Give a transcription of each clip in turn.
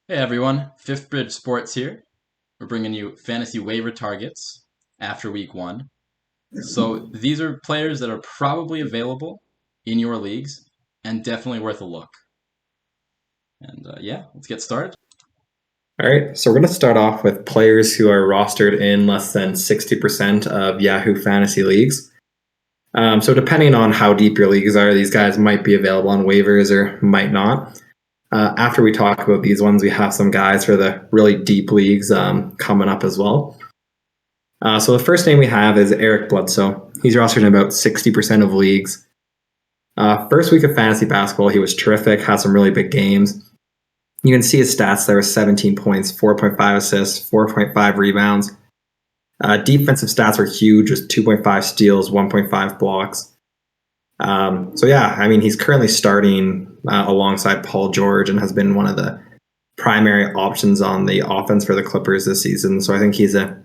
Hey everyone, Fifth Bridge Sports here. We're bringing you fantasy waiver targets after week one. So these are players that are probably available in your leagues and definitely worth a look. And yeah, let's get started. All right, so we're going to start off with players who are rostered in less than 60% of Yahoo Fantasy leagues. So, depending on how deep your leagues are, these guys might be available on waivers or might not. After we talk about these ones, we have some guys for the really deep leagues coming up as well. So, the first name we have is Eric Bledsoe. He's rostered in about 60% of leagues. First week of fantasy basketball, he was terrific, had some really big games. You can see his stats there: 17 points, 4.5 assists, 4.5 rebounds. Defensive stats were huge, just 2.5 steals, 1.5 blocks. So yeah, I mean, he's currently starting alongside Paul George and has been one of the primary options on the offense for the Clippers this season. So I think he's a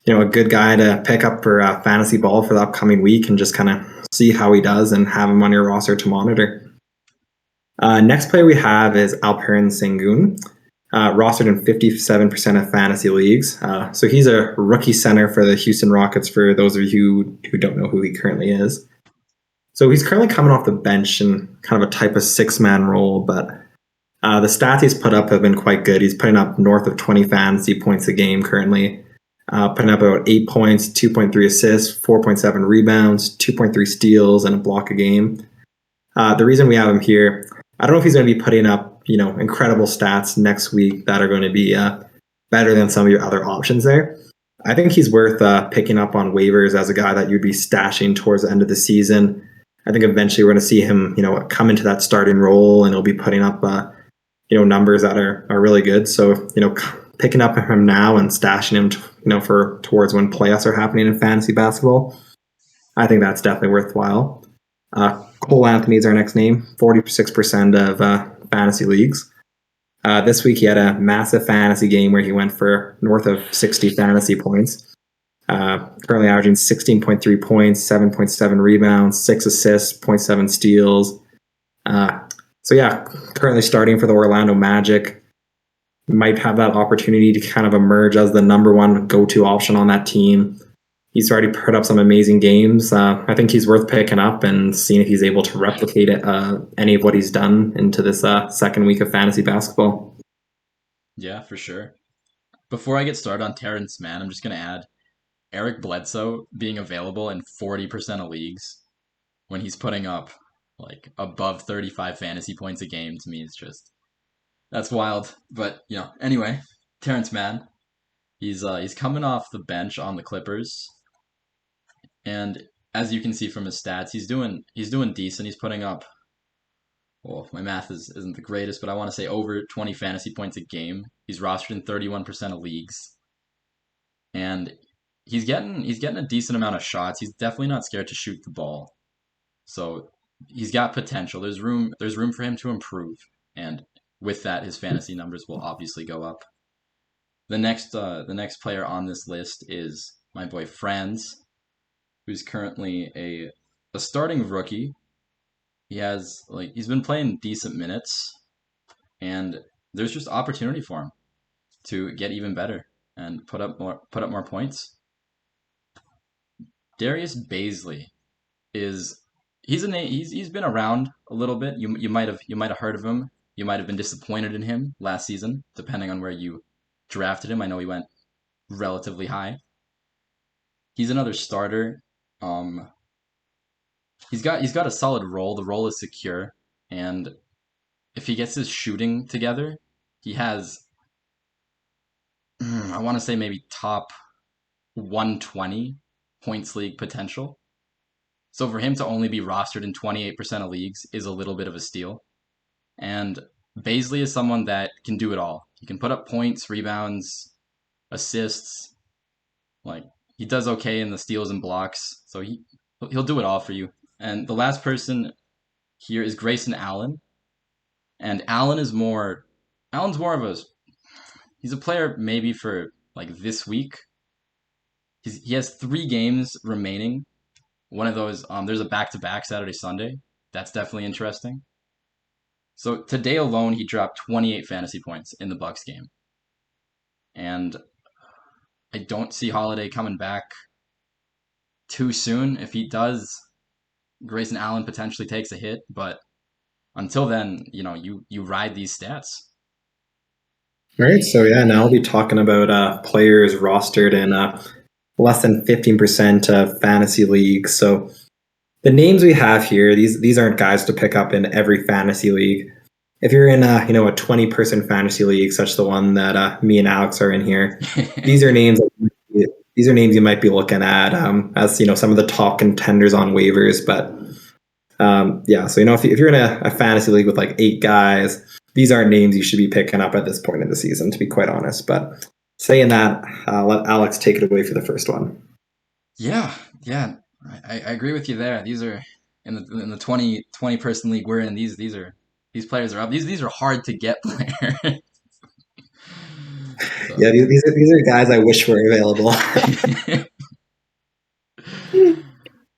good guy to pick up for fantasy ball for the upcoming week and just kind of see how he does and have him on your roster to monitor. Next player we have is Alperen Sengun, rostered in 57% of fantasy leagues. So he's a rookie center for the Houston Rockets, for those of you who don't know who he currently is. So he's currently coming off the bench in kind of a type of six-man role, but the stats he's put up have been quite good. He's putting up north of 20 fantasy points a game currently, putting up about 8 points, 2.3 assists, 4.7 rebounds, 2.3 steals, and a block a game. The reason we have him here, I don't know if he's going to be putting up, incredible stats next week that are going to be better than some of your other options there. I think he's worth picking up on waivers as a guy that you'd be stashing towards the end of the season. I think eventually we're going to see him, come into that starting role, and he'll be putting up, numbers that are really good. So, picking up him now and stashing him, for towards when playoffs are happening in fantasy basketball, I think that's definitely worthwhile. Cole Anthony is our next name, 46% of fantasy leagues. This week he had a massive fantasy game where he went for north of 60 fantasy points. Currently averaging 16.3 points, 7.7 rebounds, 6 assists, zero point 0.7 steals. So yeah, currently starting for the Orlando Magic. Might have that opportunity to kind of emerge as the number one go-to option on that team. He's already put up some amazing games. I think he's worth picking up and seeing if he's able to replicate any of what he's done into this second week of fantasy basketball. Yeah, for sure. Before I get started on Terrence Mann, I'm just going to add Eric Bledsoe being available in 40% of leagues when he's putting up like above 35 fantasy points a game to me is just that's wild. But, anyway, Terrence Mann, he's coming off the bench on the Clippers. And as you can see from his stats, he's doing decent. He's putting up, well, my math isn't the greatest, but I want to say over 20 fantasy points a game. He's rostered in 31% of leagues. And he's getting a decent amount of shots. He's definitely not scared to shoot the ball. So he's got potential. There's room for him to improve. And with that, his fantasy numbers will obviously go up. The next player on this list is my boy Franz, who's currently a starting rookie. He's been playing decent minutes, and there's just opportunity for him to get even better and put up more points. Darius Baisley is he's a name, he's been around a little bit. You might have heard of him. You might have been disappointed in him last season, depending on where you drafted him. I know he went relatively high. He's another starter. Um, he's got a solid role. The role is secure, and if he gets his shooting together, he has I want to say maybe top 120 points league potential. So for him to only be rostered in 28% of leagues is a little bit of a steal. And Baisley is someone that can do it all. He can put up points, rebounds, assists. Like he does okay in the steals and blocks. So he'll do it all for you. And the last person here is Grayson Allen. And Allen's more of a he's a player maybe for like this week. He has 3 games remaining. One of those, there's a back-to-back Saturday Sunday. That's definitely interesting. So today alone, he dropped 28 fantasy points in the Bucks game, and I don't see Holiday coming back too soon. If he does, Grayson Allen potentially takes a hit, but until then, you ride these stats. All right, so yeah, now I'll be talking about players rostered in less than 15% of fantasy leagues. So the names we have here, these aren't guys to pick up in every fantasy league. If you're in a 20-person fantasy league, such the one that me and Alex are in here, these are names you might be looking at as some of the top contenders on waivers. But yeah, so if you're in a fantasy league with like 8 guys, these aren't names you should be picking up at this point in the season, to be quite honest. But saying that, let Alex take it away for the first one. Yeah, yeah, I agree with you there. These are in the 20 person league we're in. These players are up. These are hard to get players. So. Yeah, these are guys I wish were available.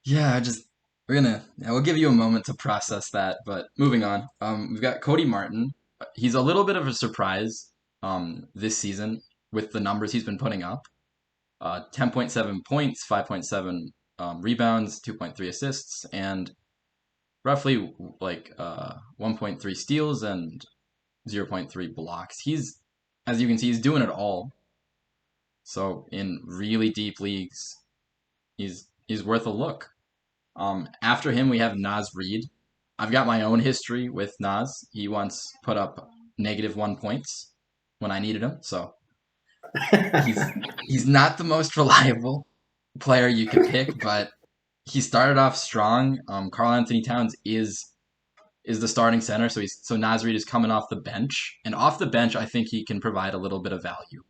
Yeah, we'll give you a moment to process that. But moving on, we've got Cody Martin. He's a little bit of a surprise this season with the numbers he's been putting up. 10.7 points, 5.7 rebounds, 2.3 assists, and roughly like 1.3 steals and 0.3 blocks. As you can see, he's doing it all. So in really deep leagues, he's worth a look. After him, we have Naz Reid. I've got my own history with Naz. He once put up -1 points when I needed him, so he's not the most reliable player you could pick, but he started off strong. Karl Anthony Towns is the starting center, so Naz Reid is coming off the bench, and off the bench, I think he can provide a little bit of value,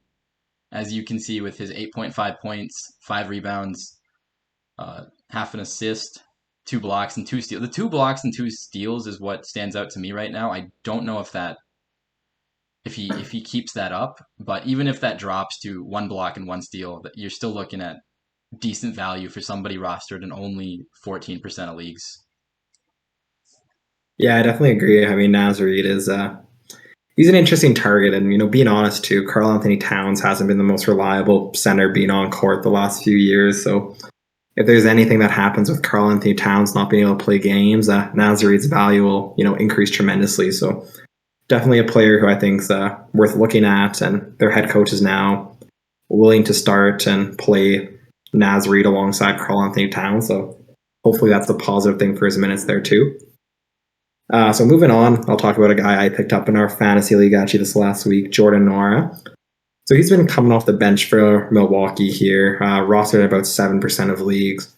as you can see with his 8.5 points, 5 rebounds, half an assist, 2 blocks and 2 steals. The 2 blocks and 2 steals is what stands out to me right now. I don't know if he keeps that up, but even if that drops to 1 block and 1 steal, you're still looking at decent value for somebody rostered in only 14% of leagues. Yeah, I definitely agree. I mean, Naz Reid is he's an interesting target, and being honest too, Karl Anthony Towns hasn't been the most reliable center being on court the last few years. So if there's anything that happens with Karl Anthony Towns not being able to play games, Naz Reid's value will increase tremendously. So definitely a player who I think is worth looking at, and their head coach is now willing to start and play Naz Reid alongside Karl Anthony Towns. So hopefully that's a positive thing for his minutes there too. So moving on, I'll talk about a guy I picked up in our fantasy league actually this last week, Jordan Nora. So he's been coming off the bench for Milwaukee here, rostered at about 7% of leagues.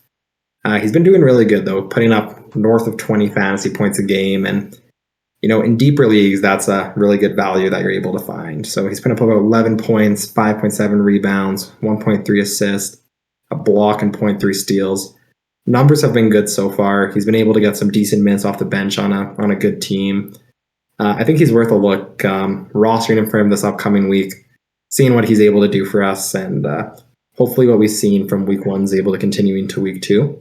He's been doing really good though, putting up north of 20 fantasy points a game, and in deeper leagues, that's a really good value that you're able to find. So he's put up about 11 points, 5.7 rebounds, 1.3 assists, a block, and 0.3 steals. Numbers have been good so far. He's been able to get some decent minutes off the bench on a good team. I think he's worth a look. Rostering him for him this upcoming week, seeing what he's able to do for us, and hopefully what we've seen from week 1 is able to continue into week 2.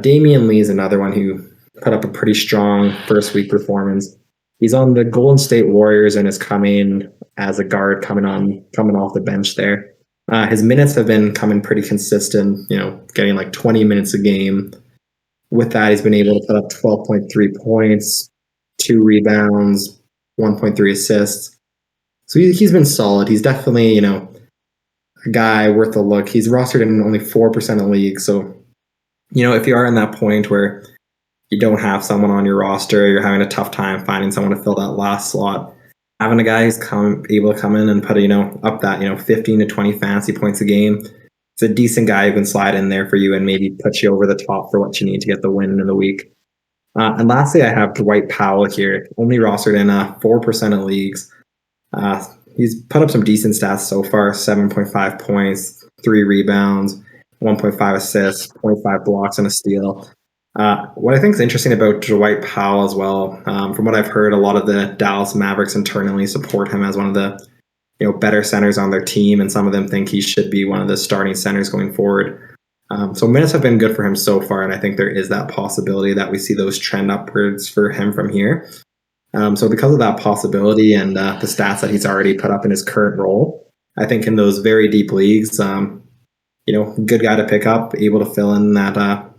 Damian Lee is another one who put up a pretty strong first week performance. He's on the Golden State Warriors and is coming as a guard coming off the bench there. His minutes have been coming pretty consistent, getting like 20 minutes a game. With that, he's been able to put up 12.3 points, 2 rebounds, 1.3 assists. So he's been solid. He's definitely, a guy worth a look. He's rostered in only 4% of leagues. So, if you are in that point where you don't have someone on your roster, you're having a tough time finding someone to fill that last slot, having a guy who's able to come in and put up that 15 to 20 fantasy points a game, it's a decent guy who can slide in there for you and maybe put you over the top for what you need to get the win in the week. And lastly, I have Dwight Powell here, only rostered in 4% of leagues. He's put up some decent stats so far: 7.5 points, 3 rebounds, 1.5 assists, 0.5 blocks, and a steal. What I think is interesting about Dwight Powell as well, from what I've heard, a lot of the Dallas Mavericks internally support him as one of the better centers on their team, and some of them think he should be one of the starting centers going forward. So minutes have been good for him so far, and I think there is that possibility that we see those trend upwards for him from here. So because of that possibility and the stats that he's already put up in his current role, I think in those very deep leagues, good guy to pick up, able to fill in that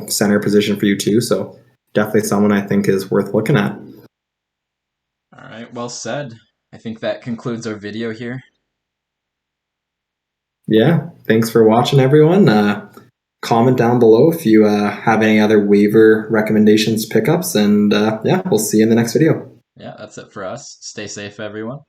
center position for you too. So definitely someone I think is worth looking at. All right, well said. I think that concludes our video here. Yeah, thanks for watching, everyone. Comment down below if you have any other waiver recommendations, pickups, and we'll see you in the next video. Yeah, that's it for us. Stay safe, everyone.